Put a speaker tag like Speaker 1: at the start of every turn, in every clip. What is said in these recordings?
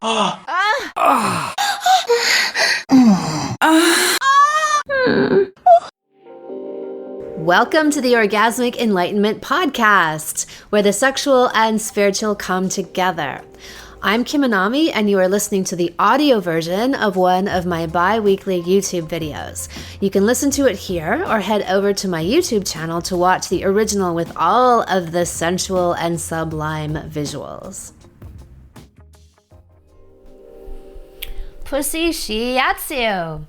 Speaker 1: Welcome to the Orgasmic Enlightenment Podcast, where the sexual and spiritual come together. I'm Kim Anami, and you are listening to the audio version of one of my bi-weekly YouTube videos. You can listen to it here or head over to my YouTube channel to watch the original with all of the sensual and sublime visuals. Pussy Shiatsu.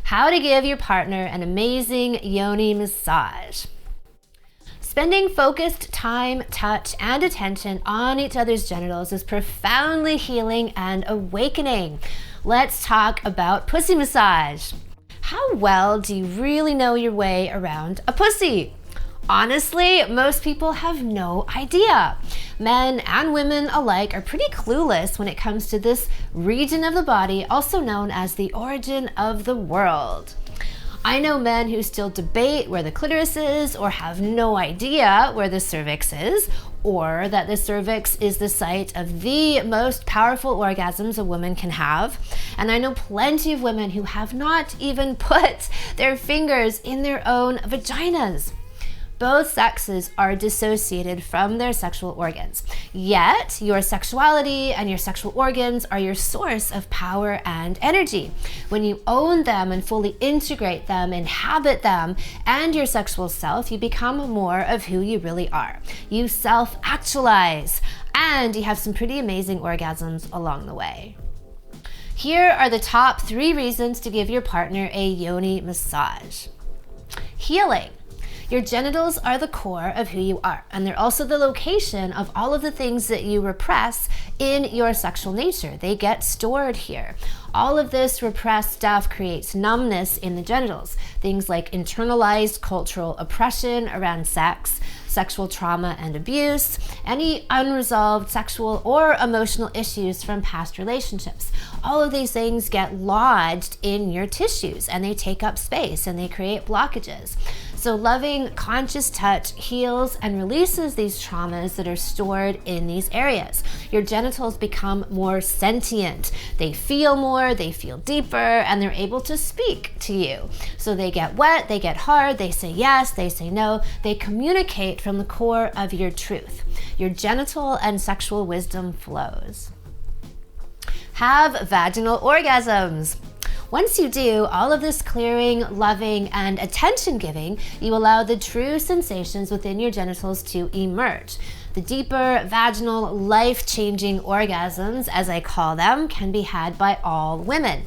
Speaker 1: How to give your partner an amazing yoni massage. Spending focused time, touch, and attention on each other's genitals is profoundly healing and awakening. Let's talk about pussy massage. How well do you really know your way around a pussy? Honestly, most people have no idea. Men and women alike are pretty clueless when it comes to this region of the body, also known as the origin of the world. I know men who still debate where the clitoris is, or have no idea where the cervix is, or that the cervix is the site of the most powerful orgasms a woman can have. And I know plenty of women who have not even put their fingers in their own vaginas. Both sexes are dissociated from their sexual organs. Yet, your sexuality and your sexual organs are your source of power and energy. When you own them and fully integrate them, inhabit them, and your sexual self, you become more of who you really are. You self-actualize, and you have some pretty amazing orgasms along the way. Here are the top 3 reasons to give your partner a yoni massage. Healing. Your genitals are the core of who you are, and they're also the location of all of the things that you repress in your sexual nature. They get stored here. All of this repressed stuff creates numbness in the genitals. Things like internalized cultural oppression around sex, sexual trauma and abuse, any unresolved sexual or emotional issues from past relationships. All of these things get lodged in your tissues, and they take up space and they create blockages. So loving, conscious touch heals and releases these traumas that are stored in these areas. Your genitals become more sentient. They feel more, they feel deeper, and they're able to speak to you. So they get wet, they get hard, they say yes, they say no. They communicate from the core of your truth. Your genital and sexual wisdom flows. Have vaginal orgasms. Once you do all of this clearing, loving, and attention giving, you allow the true sensations within your genitals to emerge. The deeper, vaginal, life-changing orgasms, as I call them, can be had by all women.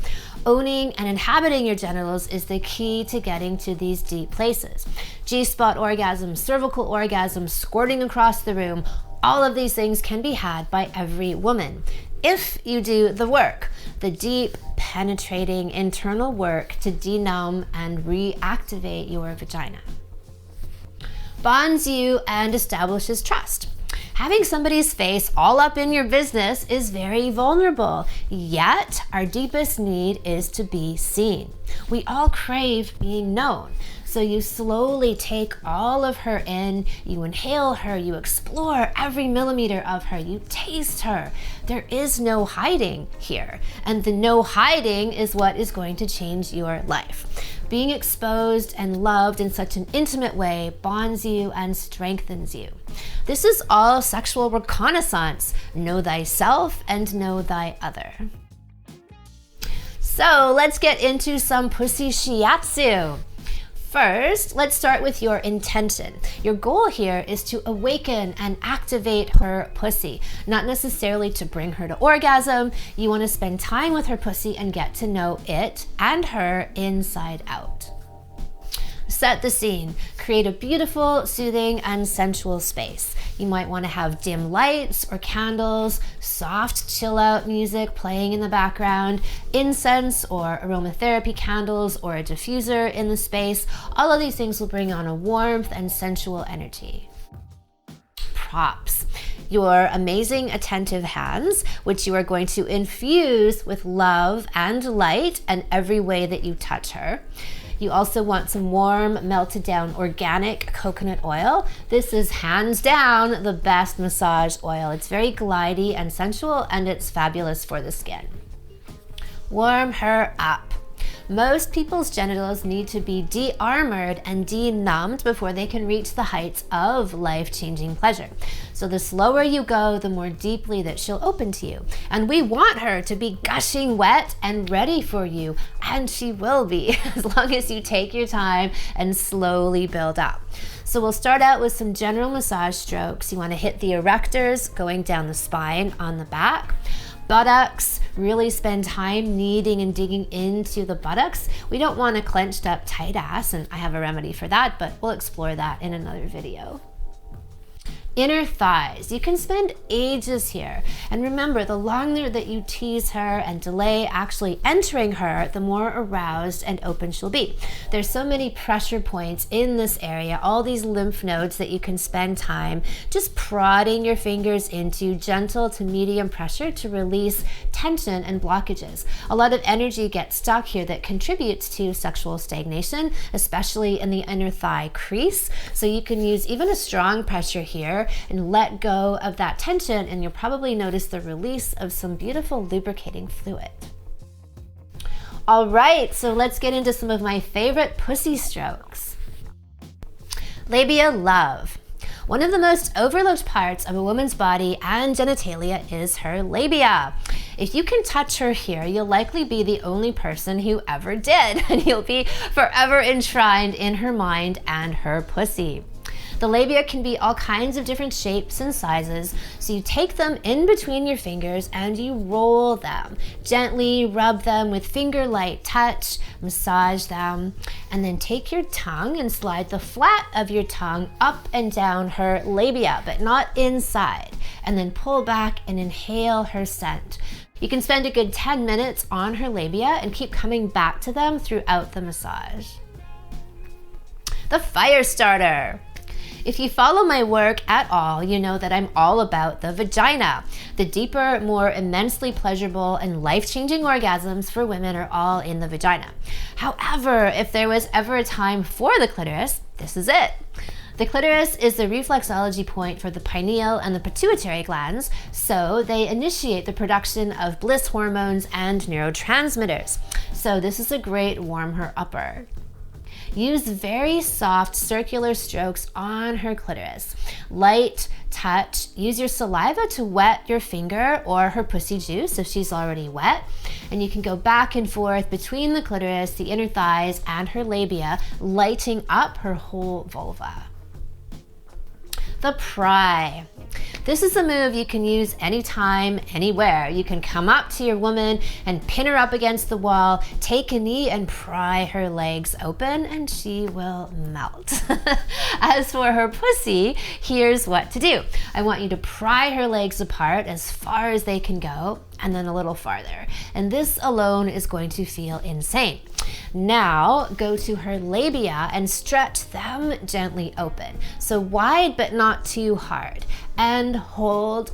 Speaker 1: Owning and inhabiting your genitals is the key to getting to these deep places. G-spot orgasms, cervical orgasms, squirting across the room, all of these things can be had by every woman. If you do the work, the deep, penetrating internal work to denumb and reactivate your vagina. Bonds you and establishes trust. Having somebody's face all up in your business is very vulnerable, yet our deepest need is to be seen. We all crave being known. So you slowly take all of her in, you inhale her, you explore every millimeter of her, you taste her. There is no hiding here. And the no hiding is what is going to change your life. Being exposed and loved in such an intimate way bonds you and strengthens you. This is all sexual reconnaissance. Know thyself and know thy other. So let's get into some pussy shiatsu. First, let's start with your intention. Your goal here is to awaken and activate her pussy, not necessarily to bring her to orgasm. You want to spend time with her pussy and get to know it and her inside out. Set the scene. Create a beautiful, soothing, and sensual space. You might want to have dim lights or candles, soft chill-out music playing in the background, incense or aromatherapy candles, or a diffuser in the space. All of these things will bring on a warmth and sensual energy. Props. Your amazing attentive hands, which you are going to infuse with love and light in every way that you touch her. You also want some warm, melted down organic coconut oil. This is hands down the best massage oil. It's very glidey and sensual, and it's fabulous for the skin. Warm her up. Most people's genitals need to be de-armored and de-numbed before they can reach the heights of life-changing pleasure. So the slower you go, the more deeply that she'll open to you. And we want her to be gushing wet and ready for you, and she will be, as long as you take your time and slowly build up. So we'll start out with some general massage strokes. You want to hit the erectors going down the spine on the back. Buttocks, really spend time kneading and digging into the buttocks. We don't want a clenched up tight ass, and I have a remedy for that, but we'll explore that in another video. Inner thighs. You can spend ages here. And remember, the longer that you tease her and delay actually entering her, the more aroused and open she'll be. There's so many pressure points in this area, all these lymph nodes that you can spend time just prodding your fingers into, gentle to medium pressure to release tension and blockages. A lot of energy gets stuck here that contributes to sexual stagnation, especially in the inner thigh crease. So you can use even a strong pressure here and let go of that tension, and you'll probably notice the release of some beautiful lubricating fluid. All right, so let's get into some of my favorite pussy strokes. Labia love. One of the most overlooked parts of a woman's body and genitalia is her labia. If you can touch her here, you'll likely be the only person who ever did, and you'll be forever enshrined in her mind and her pussy. The labia can be all kinds of different shapes and sizes, so you take them in between your fingers and you roll them. Gently rub them with finger-light touch, massage them, and then take your tongue and slide the flat of your tongue up and down her labia, but not inside, and then pull back and inhale her scent. You can spend a good 10 minutes on her labia and keep coming back to them throughout the massage. The fire starter. If you follow my work at all, you know that I'm all about the vagina. The deeper, more immensely pleasurable and life-changing orgasms for women are all in the vagina. However, if there was ever a time for the clitoris, this is it. The clitoris is the reflexology point for the pineal and the pituitary glands, so they initiate the production of bliss hormones and neurotransmitters. So this is a great warm her upper. Use very soft circular strokes on her clitoris. Light touch. Use your saliva to wet your finger or her pussy juice if she's already wet. And you can go back and forth between the clitoris, the inner thighs, and her labia, lighting up her whole vulva. The pry. This is a move you can use anytime, anywhere. You can come up to your woman and pin her up against the wall, take a knee and pry her legs open, and she will melt. As for her pussy, here's what to do. I want you to pry her legs apart as far as they can go, and then a little farther. And this alone is going to feel insane. Now go to her labia and stretch them gently open. So wide but not too hard. And hold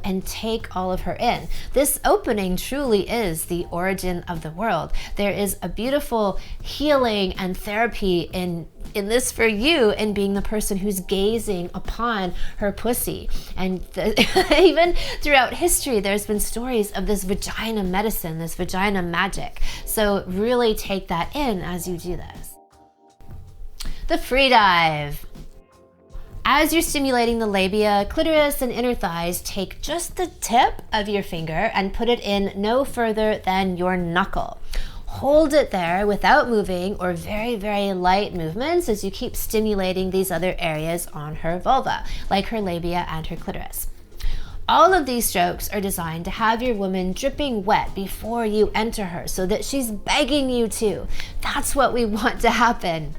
Speaker 1: and take all of her in. This opening truly is the origin of the world. There is a beautiful healing and therapy in this for you, in being the person who's gazing upon her pussy. And even throughout history, there's been stories of this vagina medicine, this vagina magic. So really take that in as you do this. The free dive. As you're stimulating the labia, clitoris, and inner thighs, take just the tip of your finger and put it in no further than your knuckle. Hold it there without moving or very, very light movements as you keep stimulating these other areas on her vulva, like her labia and her clitoris. All of these strokes are designed to have your woman dripping wet before you enter her so that she's begging you to. That's what we want to happen.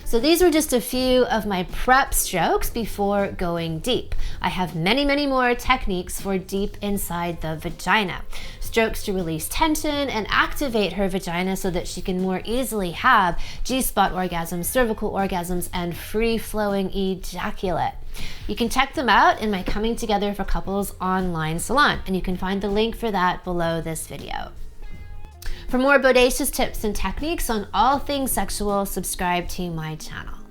Speaker 1: So these were just a few of my prep strokes before going deep. I have many, many more techniques for deep inside the vagina. Strokes to release tension and activate her vagina so that she can more easily have G-spot orgasms, cervical orgasms, and free-flowing ejaculate. You can check them out in my Coming Together for Couples online salon, and you can find the link for that below this video. For more bodacious tips and techniques on all things sexual, subscribe to my channel.